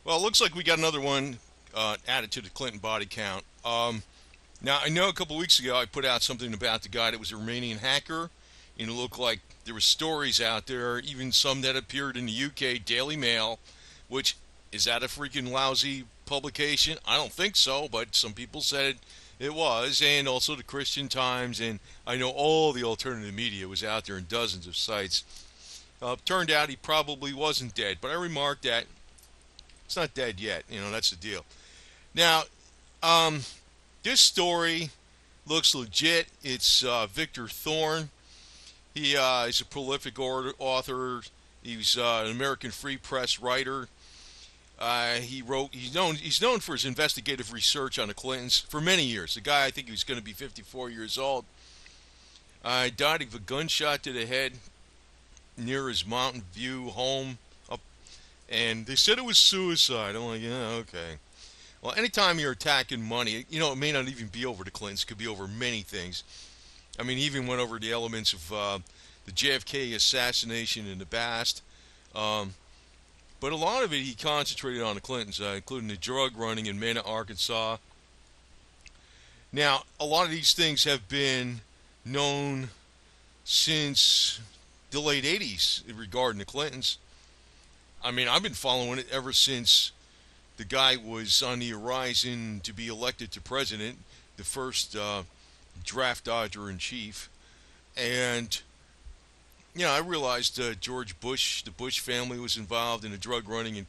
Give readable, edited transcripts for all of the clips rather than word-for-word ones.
Well, it looks like we got another one added to the Clinton body count. Now, I know a couple weeks ago I put out something about the guy that was a Romanian hacker, and it looked like there were stories out there, even some that appeared in the UK Daily Mail, which is that a freaking lousy publication? I don't think so, but some people said it was, and also the Christian Times, and I know all the alternative media was out there in dozens of sites. Turned out he probably wasn't dead, but I remarked that it's not dead yet. That's the deal. Now, um, this story looks legit. It's Victor Thorn. He is a prolific author. He's an American Free Press writer. He wrote. He's known for his investigative research on the Clintons for many years. The guy, I think he was going to be 54 years old. Died of a gunshot to the head near his Mountain View home. Up, and they said it was suicide. I'm like, yeah, okay. Well, anytime you're attacking money, it may not even be over the Clintons. It could be over many things. I mean, he even went over the elements of the JFK assassination in the past. Um, but a lot of it he concentrated on the Clintons, including the drug running in Mena, Arkansas. Now, a lot of these things have been known since the late 80s regarding the Clintons. I mean, I've been following it ever since the guy was on the horizon to be elected to president, the first draft dodger in chief. And, I realized George Bush, the Bush family, was involved in the drug running in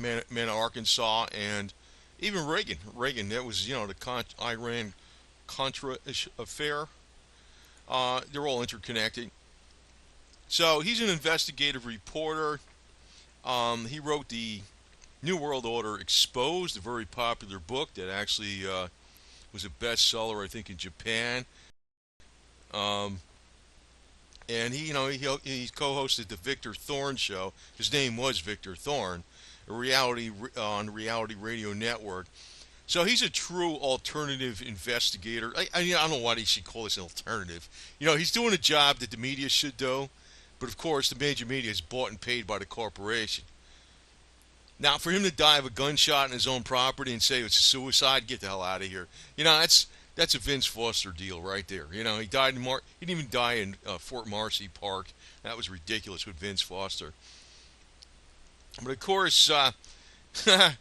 Manna, Arkansas, and even Reagan. That was, the Iran Contra affair. They're all interconnected. So he's an investigative reporter. He wrote the New World Order Exposed, a very popular book that actually was a bestseller, I think, in Japan. Um, and he co-hosted the Victor Thorn show. His name was Victor Thorn, a reality on Reality Radio Network. So he's a true alternative investigator. I don't know why they should call this an alternative. He's doing a job that the media should do, but of course the major media is bought and paid by the corporation. Now, for him to die of a gunshot in his own property and say it's a suicide, get the hell out of here. That's a Vince Foster deal right there. He died he didn't even die in Fort Marcy Park. That was ridiculous with Vince Foster. But of course, it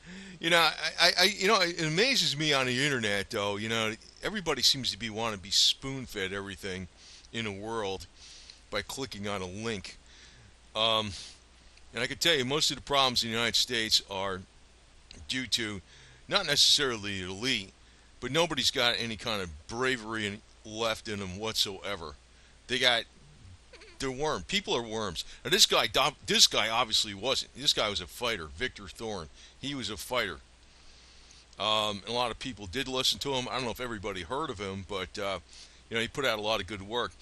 amazes me on the internet though. Everybody seems to be wanting to be spoon-fed everything in the world by clicking on a link. Um, and I can tell you, most of the problems in the United States are due to not necessarily the elite, but nobody's got any kind of bravery left in them whatsoever. They got they're worms. People are worms. Now this guy obviously wasn't. This guy was a fighter, Victor Thorn. He was a fighter. And a lot of people did listen to him. I don't know if everybody heard of him, but he put out a lot of good work.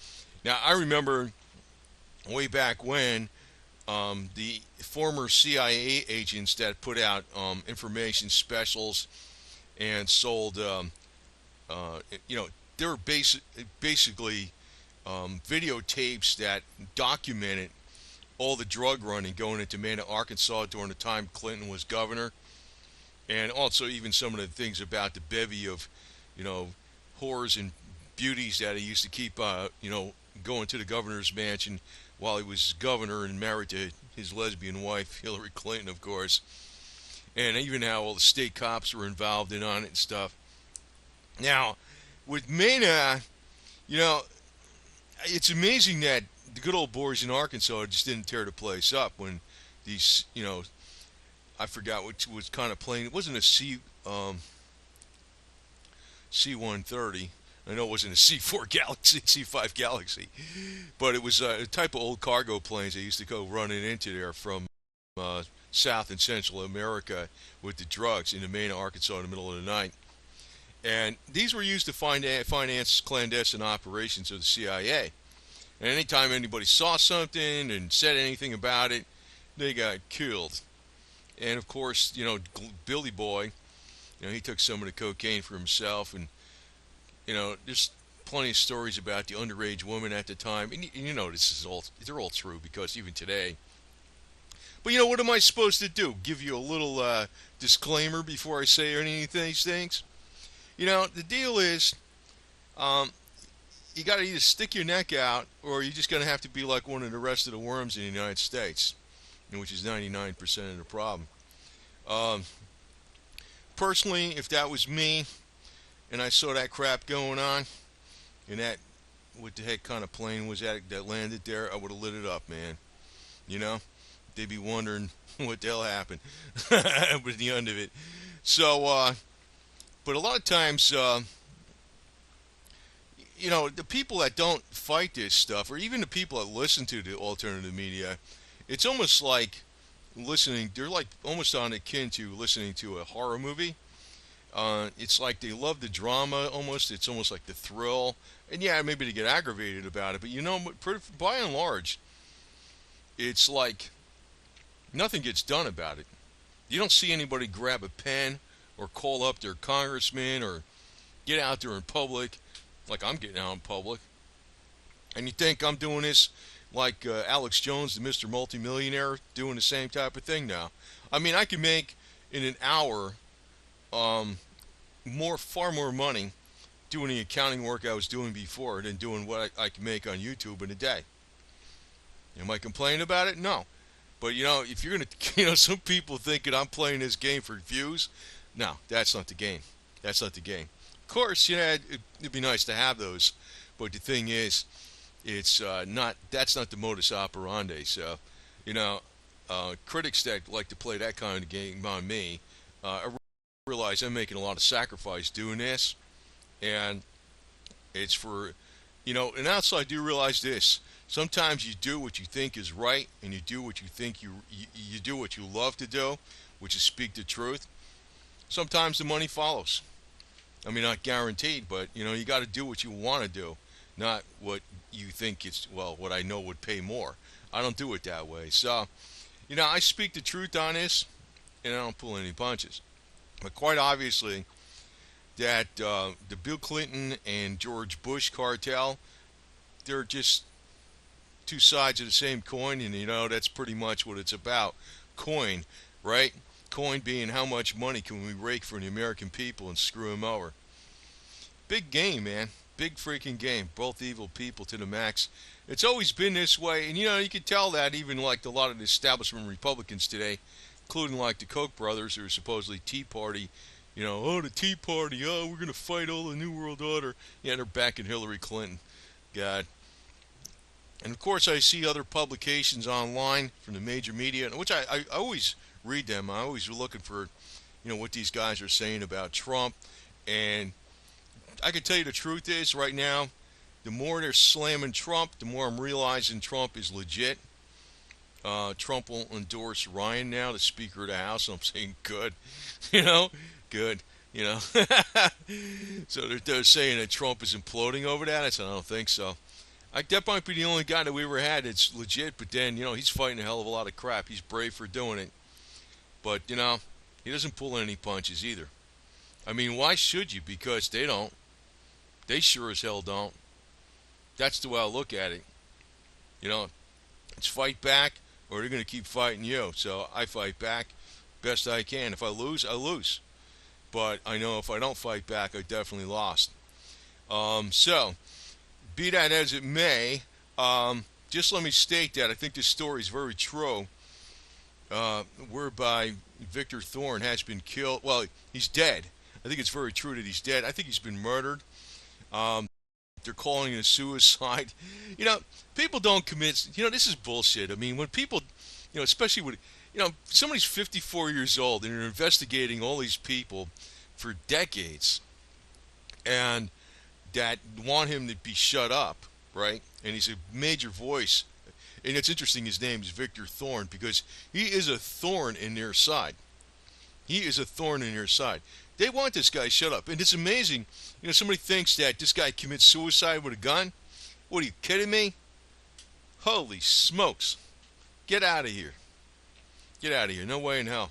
Now I remember way back when the former CIA agents that put out information specials and sold, you know, they were basically videotapes that documented all the drug running going into Mena, Arkansas during the time Clinton was governor, and also even some of the things about the bevy of, you know, whores and beauties that he used to keep, going to the governor's mansion while he was governor and married to his lesbian wife, Hillary Clinton, of course. And even how all the state cops were involved in on it and stuff. Now, with Mena, you know, it's amazing that the good old boys in Arkansas just didn't tear the place up when these, I forgot which was kind of plane. It wasn't a C-130. I know it wasn't a C4 Galaxy, C5 Galaxy, but it was a type of old cargo planes that used to go running into there from South and Central America with the drugs in the main Arkansas in the middle of the night. And these were used to finance clandestine operations of the CIA. And anytime anybody saw something and said anything about it, they got killed. And of course, Billy Boy, he took some of the cocaine for himself. And, there's plenty of stories about the underage woman at the time. And this is all, they're all true because even today, But you know, what am I supposed to do? Give you a little disclaimer before I say any of these things? You know, the deal is, um, you got to either stick your neck out, or you're just going to have to be like one of the rest of the worms in the United States, which is 99% of the problem. Um, Personally, if that was me and I saw that crap going on, and that, what the heck kind of plane was that landed there, I would have lit it up, man. You know, they'd be wondering what the hell happened at the end of it. So, but a lot of times, you know, the people that don't fight this stuff, or even the people that listen to the alternative media, it's almost like listening. They're like almost on akin to listening to a horror movie. It's like they love the drama almost. It's almost like the thrill. And yeah, maybe they get aggravated about it, but you know, by and large, it's like nothing gets done about it. You don't see anybody grab a pen or call up their congressman or get out there in public like I'm getting out in public. And you think I'm doing this like Alex Jones, the Mr. Multimillionaire, doing the same type of thing now. I mean, I can make in an hour um, far more money doing the accounting work I was doing before than doing what I can make on YouTube in a day. Am I complaining about it? No. But you know, if you're gonna, you know, some people thinking I'm playing this game for views. No, that's not the game. That's not the game. Of course, you know, it'd be nice to have those, but the thing is, it's not. That's not the modus operandi. So, you know, critics that like to play that kind of game on me, I realize I'm making a lot of sacrifice doing this, and it's for, you know, and also I do realize this. Sometimes you do what you think is right, and you do what you think you do what you love to do, which is speak the truth. Sometimes the money follows. I mean, not guaranteed, but you know, you got to do what you want to do, not what you think it's, well, what I know would pay more. I don't do it that way. So, you know, I speak the truth on this, and I don't pull any punches. But quite obviously, that the Bill Clinton and George Bush cartel, they're just two sides of the same coin, and you know, that's pretty much what it's about. Coin, right? Coin being how much money can we rake from the American people and screw them over. Big game, man. Big freaking game. Both evil people to the max. It's always been this way, and you know, you can tell that even like a lot of the establishment Republicans today, including like the Koch brothers, who are supposedly Tea Party. You know, oh, the Tea Party, oh, we're going to fight all the New World Order. Yeah, they're backing Hillary Clinton. God. And of course, I see other publications online from the major media, which I always read them. I always looking for, you know, what these guys are saying about Trump. And I can tell you the truth is, right now, the more they're slamming Trump, the more I'm realizing Trump is legit. Trump won't endorse Ryan now, the Speaker of the House. I'm saying good, you know, good, you know. So they're saying that Trump is imploding over that. I said I don't think so. That might be the only guy that we ever had that's legit, but then, you know, he's fighting a hell of a lot of crap. He's brave for doing it. But, you know, he doesn't pull any punches either. I mean, why should you? Because they don't. They sure as hell don't. That's the way I look at it. You know, it's fight back, or they're going to keep fighting you. So I fight back best I can. If I lose, I lose. But I know if I don't fight back, I definitely lost. So, be that as it may, just let me state that I think this story is very true, whereby Victor Thorn has been killed. Well, he's dead. I think it's very true that he's dead. I think he's been murdered. They're calling it a suicide. You know, people don't commit. You know, this is bullshit. I mean, when people, you know, especially when, you know, somebody's 54 years old and they're investigating all these people for decades, and that want him to be shut up, right? And he's a major voice. And it's interesting, his name is Victor Thorn, because he is a thorn in their side. He is a thorn in their side. They want this guy shut up. And it's amazing, you know, somebody thinks that this guy commits suicide with a gun. What, are you kidding me? Holy smokes. Get out of here. Get out of here. No way in hell.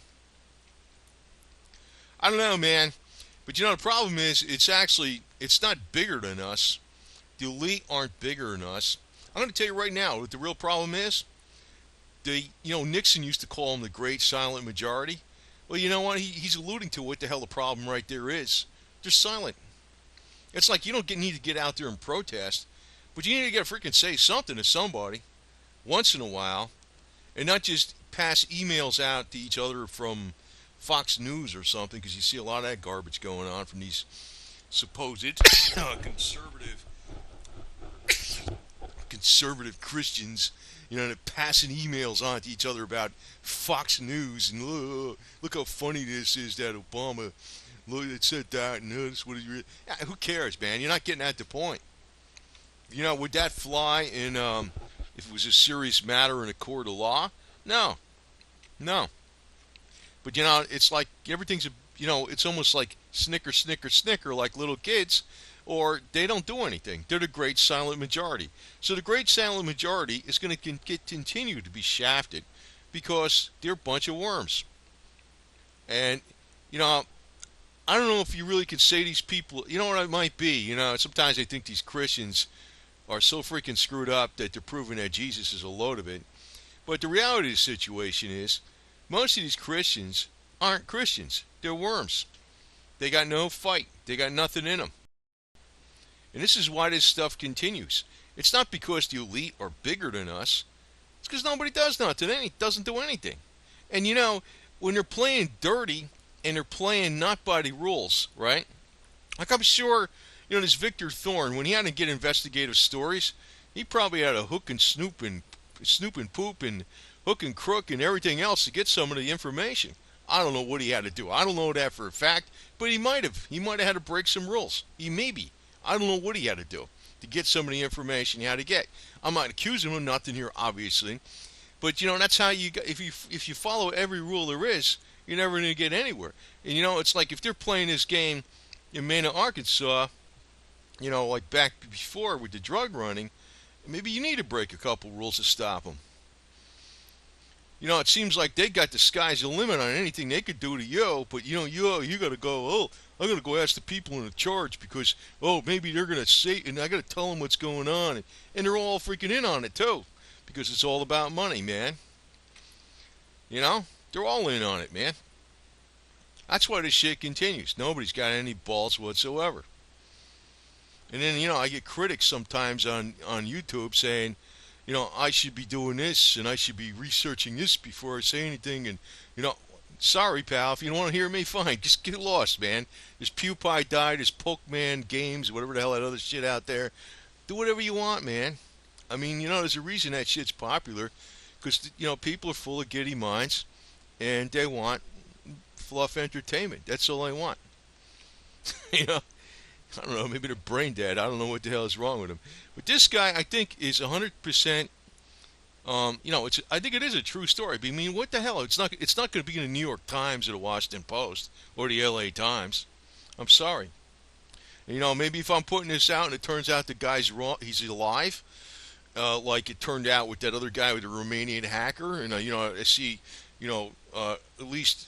I don't know, man. But you know, the problem is, it's not bigger than us. The elite aren't bigger than us. I'm going to tell you right now what the real problem is. Nixon used to call them the great silent majority. Well, you know what? He's alluding to what the hell the problem right there is. They're silent. It's like you don't need to get out there and protest, but you need to get freaking say something to somebody once in a while, and not just pass emails out to each other from Fox News or something, because you see a lot of that garbage going on from these supposed conservative Christians, they're passing emails on to each other about Fox News and look how funny this is that Obama it said that and this what who cares, man? You're not getting at the point. Would that fly in if it was a serious matter in a court of law? No, no. But it's like everything's it's almost like snicker, snicker, snicker, like little kids, or they don't do anything. They're the great silent majority. So the great silent majority is going to continue to be shafted because they're a bunch of worms. And I don't know if you really could say these people. You know what it might be. Sometimes I think these Christians are so freaking screwed up that they're proving that Jesus is a load of it. But the reality of the situation is, most of these Christians aren't Christians. They're worms. They got no fight. They got nothing in them. And this is why this stuff continues. It's not because the elite are bigger than us. It's because nobody does nothing. Doesn't do anything. And when they're playing dirty and they're playing not by the rules, right? Like I'm sure, this Victor Thorn, when he had to get investigative stories, he probably had a hook and snoop and poop and hook and crook and everything else to get some of the information. I don't know what he had to do. I don't know that for a fact, but he might have. He might have had to break some rules. Maybe. I don't know what he had to do to get some of the information he had to get. I'm not accusing him of nothing here, obviously, but that's how you. If you follow every rule there is, you're never going to get anywhere. And it's like if they're playing this game in Mena, Arkansas, like back before with the drug running, maybe you need to break a couple rules to stop them. It seems like they got the sky's the limit on anything they could do to you, but you got to go, I'm going to go ask the people in charge because, maybe they're going to say, and I got to tell them what's going on. And they're all freaking in on it, too, because it's all about money, man. They're all in on it, man. That's why this shit continues. Nobody's got any balls whatsoever. And then, I get critics sometimes on YouTube saying, I should be doing this and I should be researching this before I say anything. And, sorry, pal, if you don't want to hear me, fine. Just get lost, man. There's PewPie Die, there's Pokemon games, whatever the hell that other shit out there. Do whatever you want, man. I mean, there's a reason that shit's popular because, people are full of giddy minds and they want fluff entertainment. That's all they want. I don't know, maybe they're brain dead. I don't know what the hell is wrong with them. But this guy, I think, is 100%. I think it is a true story. I mean, what the hell? It's not going to be in the New York Times or the Washington Post or the L.A. Times. I'm sorry. Maybe if I'm putting this out and it turns out the guy's wrong, he's alive, like it turned out with that other guy with the Romanian hacker, and I see, at least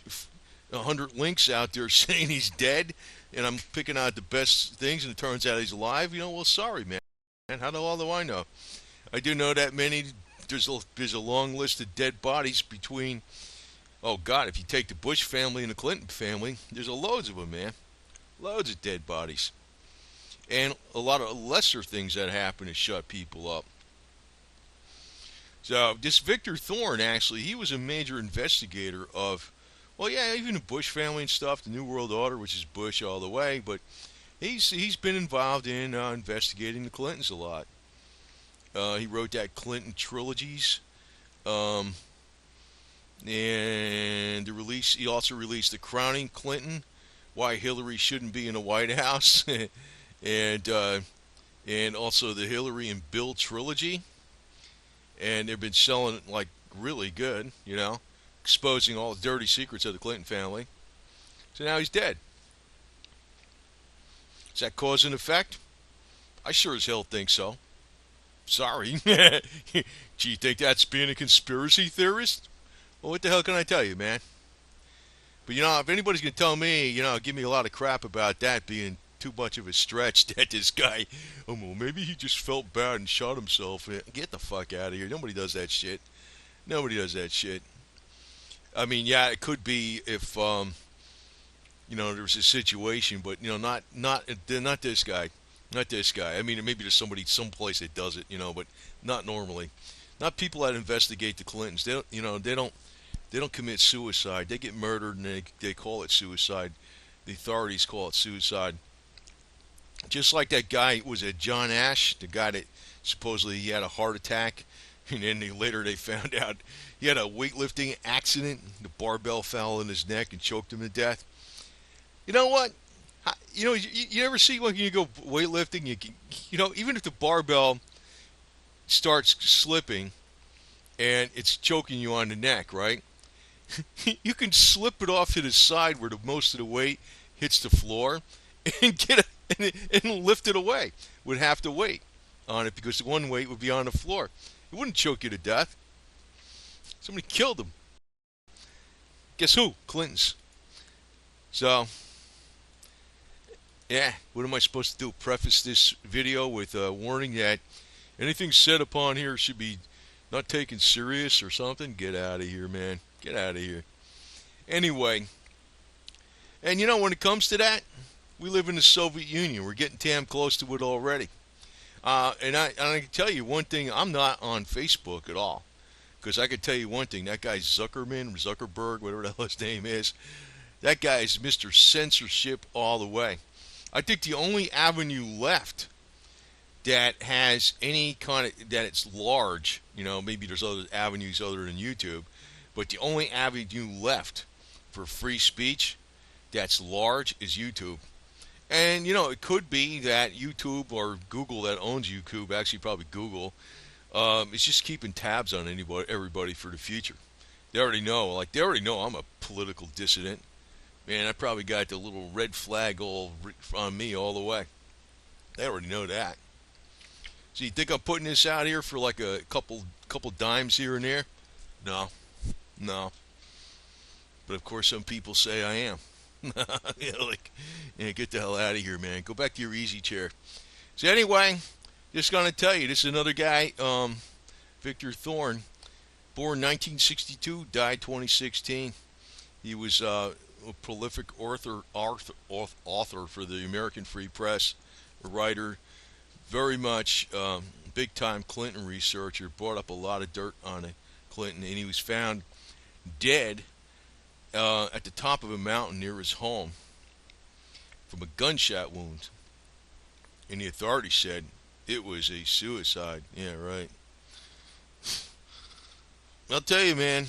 100 links out there saying he's dead. And I'm picking out the best things, and it turns out he's alive. Well, sorry, man. How the hell do I know? I do know that there's a long list of dead bodies between, oh, God, if you take the Bush family and the Clinton family, there's loads of them, man. Loads of dead bodies. And a lot of lesser things that happen to shut people up. So this Victor Thorn, actually, he was a major investigator of, well, yeah, even the Bush family and stuff, the New World Order, which is Bush all the way, but he's been involved in investigating the Clintons a lot. He wrote that Clinton trilogies, and he also released The Crowning Clinton, Why Hillary Shouldn't Be in the White House, and also the Hillary and Bill trilogy, and they've been selling like really good, exposing all the dirty secrets of the Clinton family. So now he's dead. Is that cause and effect? I sure as hell think so. Sorry. Gee, you think that's being a conspiracy theorist? Well, what the hell can I tell you, man? But, if anybody's going to tell me, give me a lot of crap about that being too much of a stretch that this guy, well, maybe he just felt bad and shot himself. Get the fuck out of here. Nobody does that shit. Nobody does that shit. I mean, yeah, it could be if there's a situation, but not this guy, not this guy. I mean, maybe there's somebody someplace that does it, but not normally. Not people that investigate the Clintons. They don't commit suicide. They get murdered and they call it suicide. The authorities call it suicide. Just like that guy, was it John Ash, the guy that supposedly he had a heart attack, and then later they found out he had a weightlifting accident. The barbell fell in his neck and choked him to death. You know what? You ever see when you go weightlifting, even if the barbell starts slipping and it's choking you on the neck, right? You can slip it off to the side where the most of the weight hits the floor and and lift it away with half the weight on it, because the one weight would be on the floor. It wouldn't choke you to death. Somebody killed him. Guess who? Clintons. So, yeah, what am I supposed to do? Preface this video with a warning that anything said upon here should be not taken serious or something? Get out of here, man. Get out of here. Anyway, and when it comes to that, we live in the Soviet Union. We're getting damn close to it already. And I can tell you one thing, I'm not on Facebook at all. Because I can tell you one thing, that guy Zuckerberg, whatever the hell his name is, that guy is Mr. Censorship all the way. I think the only avenue left that has any kind of, that it's large, maybe there's other avenues other than YouTube, but the only avenue left for free speech that's large is YouTube. And, it could be that YouTube or Google that owns YouTube, actually probably Google, is just keeping tabs on everybody for the future. They already know I'm a political dissident. Man, I probably got the little red flag all on me all the way. They already know that. So you think I'm putting this out here for like a couple dimes here and there? No. No. But of course some people say I am. Get the hell out of here, man. Go back to your easy chair. So anyway, just gonna tell you, this is another guy, Victor Thorn, born 1962, died 2016. He was a prolific author for the American Free Press, a writer, very much big-time Clinton researcher, brought up a lot of dirt on Clinton, and he was found dead at the top of a mountain near his home from a gunshot wound. And the authorities said it was a suicide. Yeah, right. I'll tell you, man.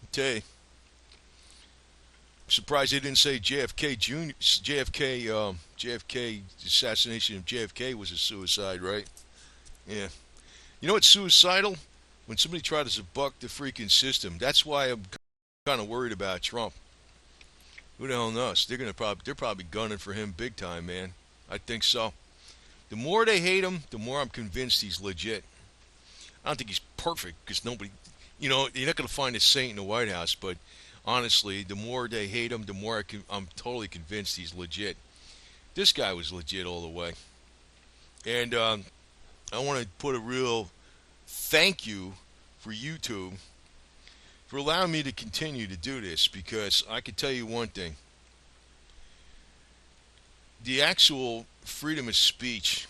I'll tell you. I'm surprised they didn't say JFK Jr. JFK assassination of JFK was a suicide, right? Yeah. You know what's suicidal? When somebody tries to buck the freaking system. That's why I'm kind of worried about Trump. Who the hell knows? They're probably gunning for him big time, man. I think so. The more they hate him, the more I'm convinced he's legit. I don't think he's perfect, because nobody, you're not going to find a saint in the White House. But honestly, the more they hate him, the more I'm totally convinced he's legit. This guy was legit all the way. And I want to put a real thank you for YouTube for allowing me to continue to do this, because I can tell you one thing. The actual freedom of speech,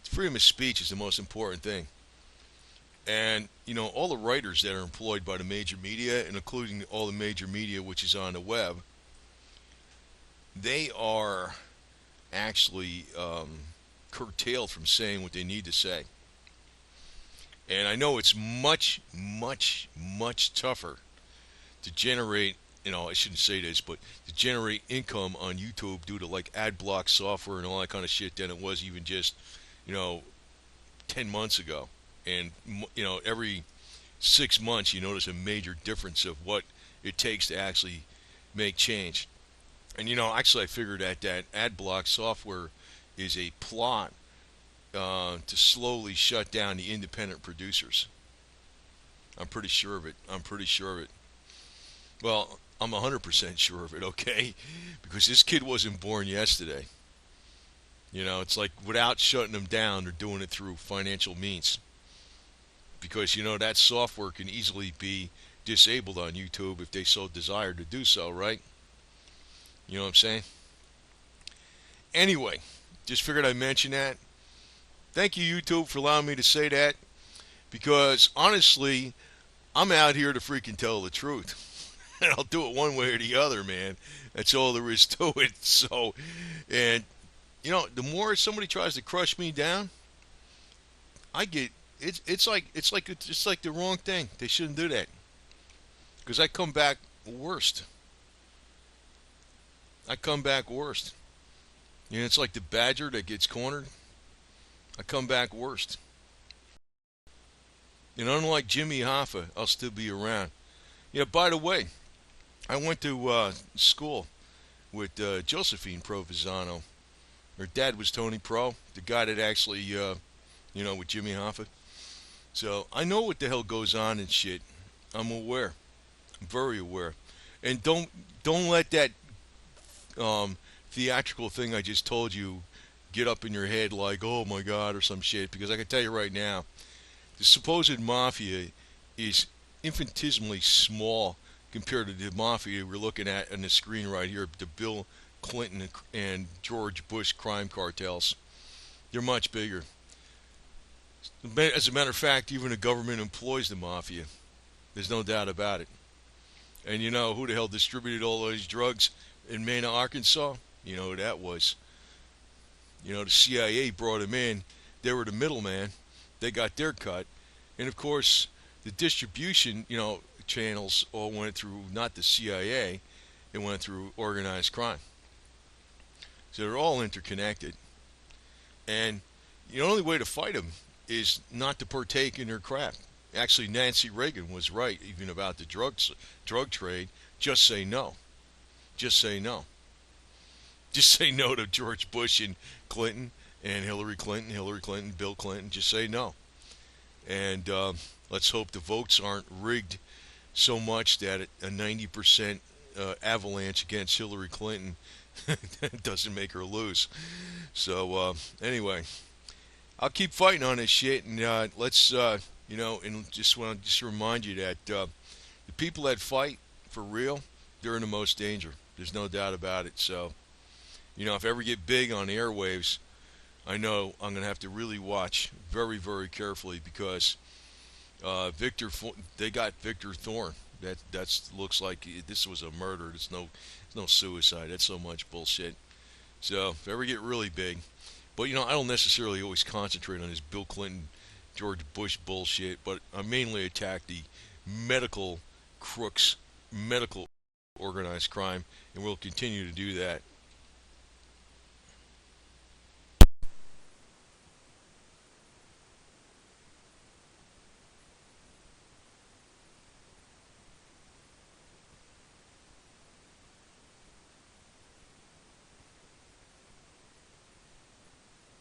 freedom of speech is the most important thing. And, all the writers that are employed by the major media, and including all the major media which is on the web, they are actually curtailed from saying what they need to say. And I know it's much, much, much tougher to generate, I shouldn't say this, but to generate income on YouTube due to like ad block software and all that kind of shit than it was even just, 10 months ago. And, every 6 months you notice a major difference of what it takes to actually make change. And, actually I figured that ad block software is a plot to slowly shut down the independent producers. I'm pretty sure of it. Well, I'm 100% sure of it, okay? Because this kid wasn't born yesterday. It's like without shutting them down, they're doing it through financial means. because that software can easily be disabled on YouTube if they so desire to do so, right? You know what I'm saying? Anyway, just figured I'd mention that. Thank you, YouTube, for allowing me to say that, because honestly, I'm out here to freaking tell the truth. And I'll do it one way or the other, man. That's all there is to it. So, and the more somebody tries to crush me down, I get it's like the wrong thing. They shouldn't do that, because I come back worst. I come back worst. It's like the badger that gets cornered. I come back worst. And unlike Jimmy Hoffa, I'll still be around. By the way, I went to school with Josephine Provenzano. Her dad was Tony Pro, the guy that actually, with Jimmy Hoffa. So I know what the hell goes on and shit. I'm aware. I'm very aware. And don't let that theatrical thing I just told you get up in your head like, oh my God, or some shit. Because I can tell you right now, the supposed mafia is infinitesimally small compared to the mafia we're looking at on the screen right here, the Bill Clinton and George Bush crime cartels. They're much bigger. As a matter of fact, even the government employs the mafia. There's no doubt about it. And you know who the hell distributed all those drugs in Mena, Arkansas? You know who that was. The CIA brought them in. They were the middleman. They got their cut. And of course, the distribution, channels all went through not the CIA. It went through organized crime. So they're all interconnected. And the only way to fight them is not to partake in their crap. Actually, Nancy Reagan was right, even about the drug trade. Just say no. Just say no. Just say no to George Bush and Clinton and Hillary Clinton, Bill Clinton. Just say no. And let's hope the votes aren't rigged so much that a 90% avalanche against Hillary Clinton doesn't make her lose. So anyway, I'll keep fighting on this shit, and let's and just want to remind you that the people that fight for real, they're in the most danger. There's no doubt about it. So if I ever get big on the airwaves, I know I'm gonna have to really watch very, very carefully, because they got Victor Thorn. That looks like this was a murder. It's no suicide. That's so much bullshit. So if I ever get really big, but I don't necessarily always concentrate on this Bill Clinton, George Bush bullshit. But I mainly attack the medical crooks, medical organized crime, and we'll continue to do that.